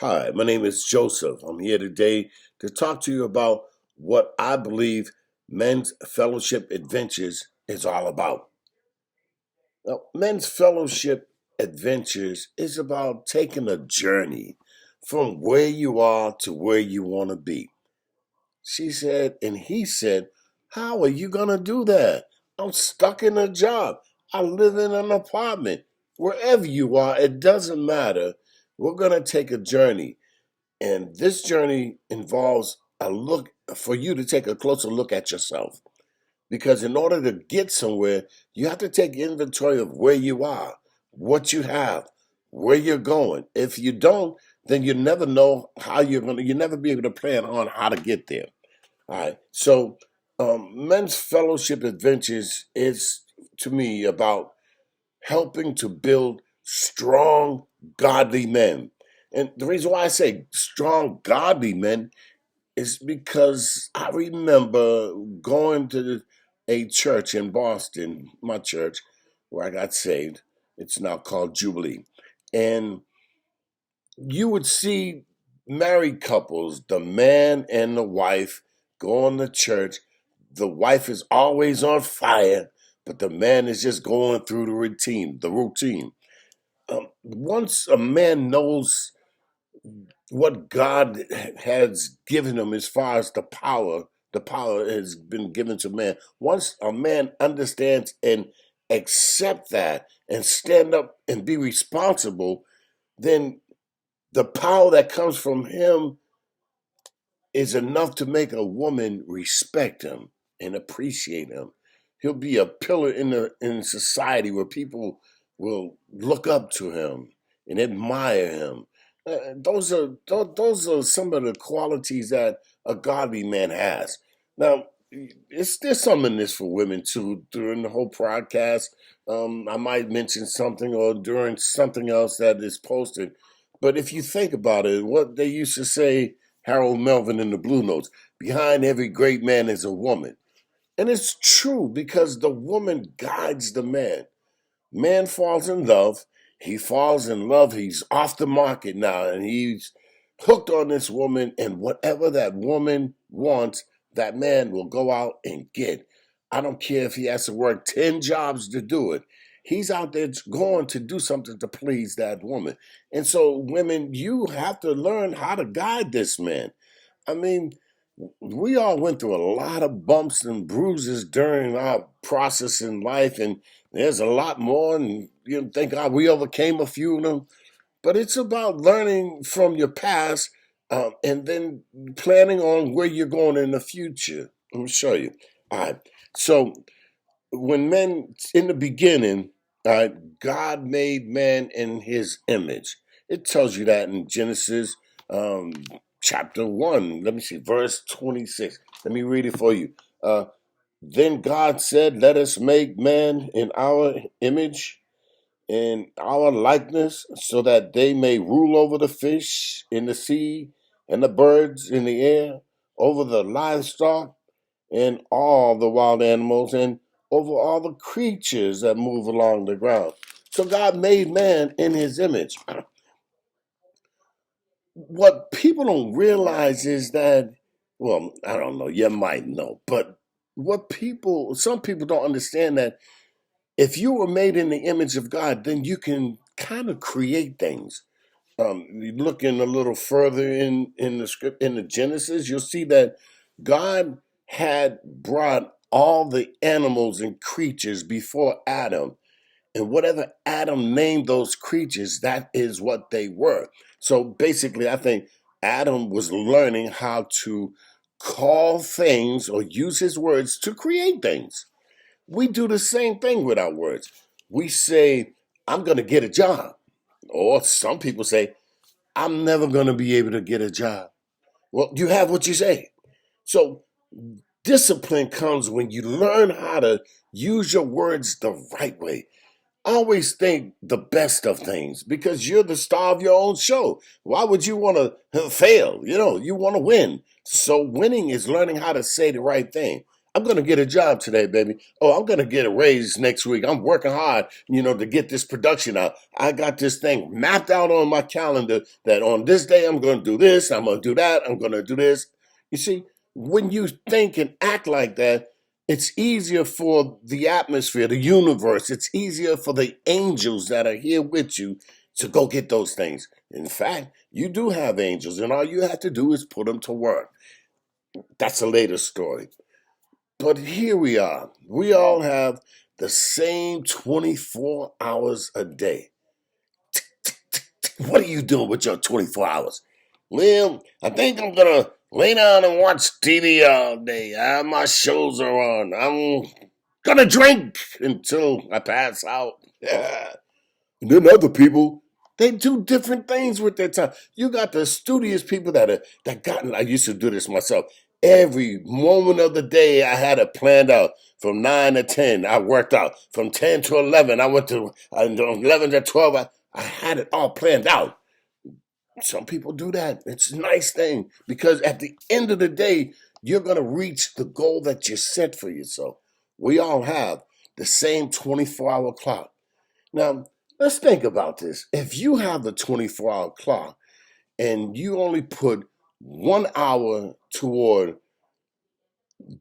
Hi, my name is Joseph. I'm here today to talk to you about what I believe Men's Fellowship Adventures is all about. Now, Men's Fellowship Adventures is about taking a journey from where you are to where you want to be. She said, and he said, how are you going to do that? I'm stuck in a job. I live in an apartment. Wherever you are, it doesn't matter. We're going to take a journey. And this journey involves a look for you to take a closer look at yourself. Because in order to get somewhere, you have to take inventory of where you are, what you have, where you're going. If you don't, then you never know how you never be able to plan on how to get there. All right. So, Men's Fellowship Adventures is to me about helping to build strong, godly men. And the reason why I say strong, godly men is because I remember going to a church in Boston, my church, where I got saved. It's now called Jubilee. And you would see married couples, the man and the wife, going to church. The wife is always on fire, but the man is just going through the routine. Once a man knows what God has given him as far as the power has been given to man. Once a man understands and accept that and stand up and be responsible, then the power that comes from him is enough to make a woman respect him and appreciate him. He'll be a pillar in society where people will look up to him and admire him. Those are some of the qualities that a godly man has. Now, there's some in this for women too. During the whole podcast, I might mention something or during something else that is posted. But if you think about it, what they used to say, Harold Melvin in the Blue Notes, behind every great man is a woman. And it's true because the woman guides the man. Man falls in love. He falls in love. He's off the market now and he's hooked on this woman. And whatever that woman wants, that man will go out and get. I don't care if he has to work 10 jobs to do it. He's out there going to do something to please that woman. And so, women, you have to learn how to guide this man. I mean, we all went through a lot of bumps and bruises during our process in life, and there's a lot more, and thank God we overcame a few of them. But it's about learning from your past and then planning on where you're going in the future. Let me show you. All right. So, when men, in the beginning, God made man in his image. It tells you that in Genesis um, chapter 1. Let me see, verse 26. Let me read it for you. Then God said, let us make man in our image, in our likeness, so that they may rule over the fish in the sea and the birds in the air, over the livestock and all the wild animals, and over all the creatures that move along the ground. So God made man in his image. What people don't realize is that, well, I don't know, you might know, but some people don't understand that if you were made in the image of God, then you can kind of create things. You look in a little further in the script in the Genesis, you'll see that God had brought all the animals and creatures before Adam, and whatever Adam named those creatures, that is what they were. So basically, I think Adam was learning how to call things or use his words to create things. We do the same thing with our words. We say, I'm going to get a job. Or some people say, I'm never going to be able to get a job. Well, you have what you say. So discipline comes when you learn how to use your words the right way. Always think the best of things because you're the star of your own show. Why would you want to fail? You want to win. So winning is learning how to say the right thing. I'm going to get a job today, baby. Oh, I'm going to get a raise next week. I'm working hard, to get this production out. I got this thing mapped out on my calendar that on this day I'm going to do this, I'm going to do that, I'm going to do this. You see, when you think and act like that, it's easier for the atmosphere, the universe. It's easier for the angels that are here with you to go get those things. In fact, you do have angels, and all you have to do is put them to work. That's a later story. But here we are. We all have the same 24 hours a day. What are you doing with your 24 hours? Well, I think I'm going to lay down and watch TV all day. My shows are on. I'm going to drink until I pass out. Yeah. And then other people, they do different things with their time. You got the studious people I used to do this myself. Every moment of the day, I had it planned out. From 9 to 10, I worked out. From 10 to 11, I went to 11 to 12. I had it all planned out. Some people do that. It's a nice thing because at the end of the day, you're going to reach the goal that you set for yourself. We all have the same 24-hour clock. Now, let's think about this. If you have the 24-hour clock and you only put 1 hour toward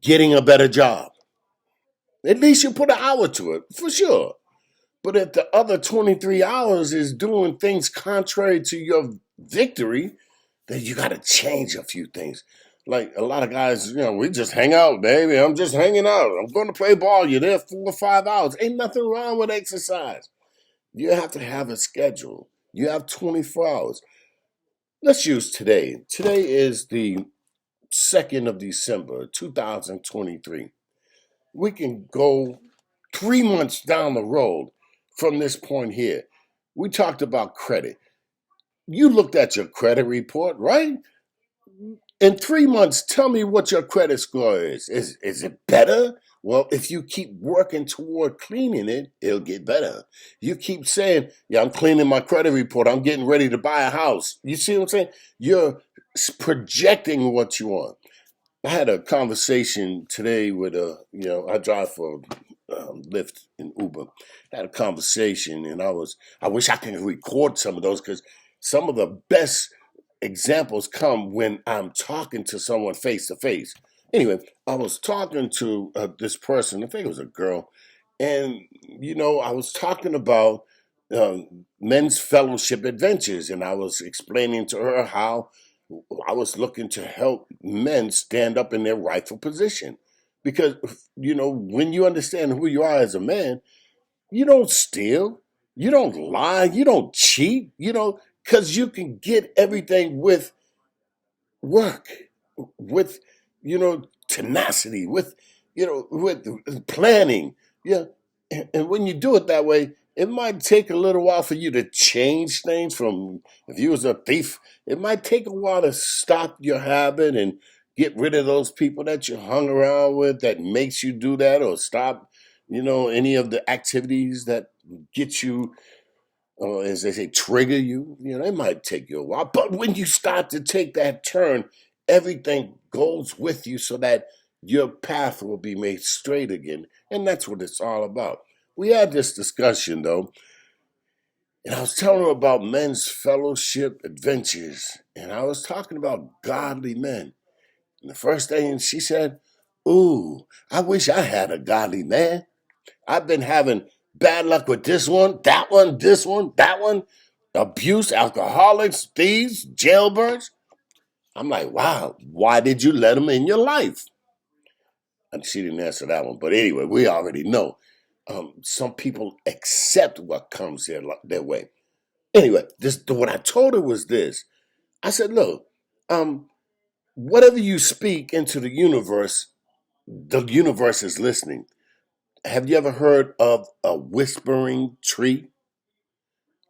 getting a better job, at least you put an hour to it, for sure. But if the other 23 hours is doing things contrary to your victory, then you got to change a few things. Like a lot of guys, we just hang out, baby. I'm just hanging out. I'm going to play ball. You're there 4 or 5 hours. Ain't nothing wrong with exercise. You have to have a schedule. You have 24 hours. Let's use today. Today is the 2nd of December, 2023. We can go 3 months down the road from this point here. We talked about credit. You looked at your credit report, right? In 3 months, tell me what your credit score is. Is it better? Well, if you keep working toward cleaning it, it'll get better. You keep saying, yeah, I'm cleaning my credit report. I'm getting ready to buy a house. You see what I'm saying? You're projecting what you want. I had a conversation today with I drive for Lyft and Uber. I had a conversation, and I wish I could record some of those because some of the best examples come when I'm talking to someone face to face. Anyway, I was talking to this person. I think it was a girl, and I was talking about men's fellowship adventures, and I was explaining to her how I was looking to help men stand up in their rightful position. Because, when you understand who you are as a man, you don't steal, you don't lie, you don't cheat, because you can get everything with work, with, tenacity, with planning. Yeah. And when you do it that way, it might take a little while for you to change things from, if you was a thief, it might take a while to stop your habit and get rid of those people that you hung around with that makes you do that, or stop, any of the activities that get you, as they say, trigger you. It might take you a while. But when you start to take that turn, everything goes with you so that your path will be made straight again. And that's what it's all about. We had this discussion, though, and I was telling her about men's fellowship adventures, and I was talking about godly men. And the first thing she said, ooh, I wish I had a godly man. I've been having bad luck with this one, this one, that one, abuse, alcoholics, thieves, jailbirds. I'm like, wow, why did you let them in your life? And she didn't answer that one. But anyway, we already know. Some people accept what comes their way. Anyway, what I told her was this. I said, look, whatever you speak into the universe is listening. Have you ever heard of a whispering tree?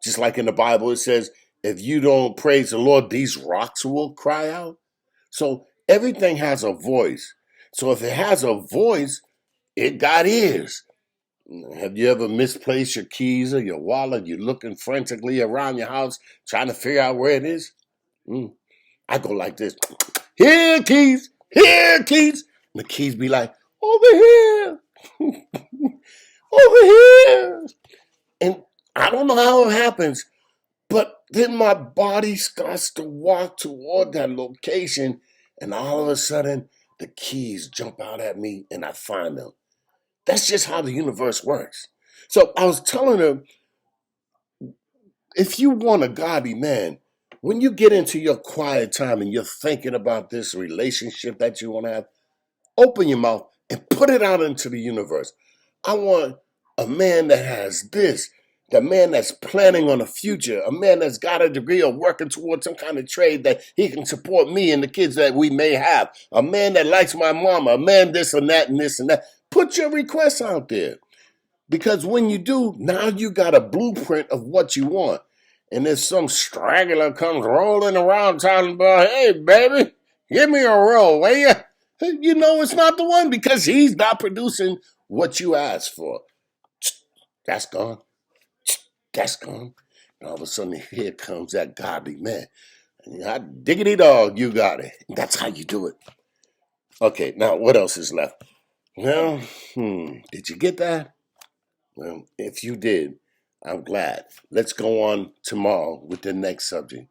Just like in the Bible, it says, if you don't praise the Lord, these rocks will cry out. So everything has a voice. So if it has a voice, it got ears. Have you ever misplaced your keys or your wallet? You're looking frantically around your house trying to figure out where it is? I go like this. Here, keys. Here, keys. And the keys be like, over here, over here. And I don't know how it happens, but then my body starts to walk toward that location, and all of a sudden, the keys jump out at me, and I find them. That's just how the universe works. So I was telling her, if you want a godly man, when you get into your quiet time and you're thinking about this relationship that you want to have, open your mouth and put it out into the universe. I want a man that has this, the man that's planning on a future, a man that's got a degree or working towards some kind of trade that he can support me and the kids that we may have, a man that likes my mama, a man this and that and this and that. Put your requests out there. Because when you do, now you got a blueprint of what you want. And if some straggler comes rolling around talking about, hey, baby, give me a roll, will you? You know it's not the one because he's not producing what you asked for. That's gone. That's gone. And all of a sudden, here comes that godly man. And diggity dog, you got it. That's how you do it. Okay, now what else is left? Well, did you get that? Well, if you did, I'm glad. Let's go on tomorrow with the next subject.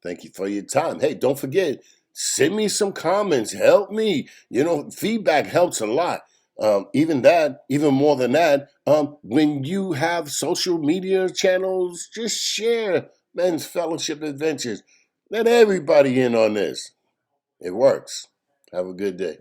Thank you for your time. Hey, don't forget, send me some comments. Help me. Feedback helps a lot. Even more than that, when you have social media channels, just share Men's Fellowship Adventures. Let everybody in on this. It works. Have a good day.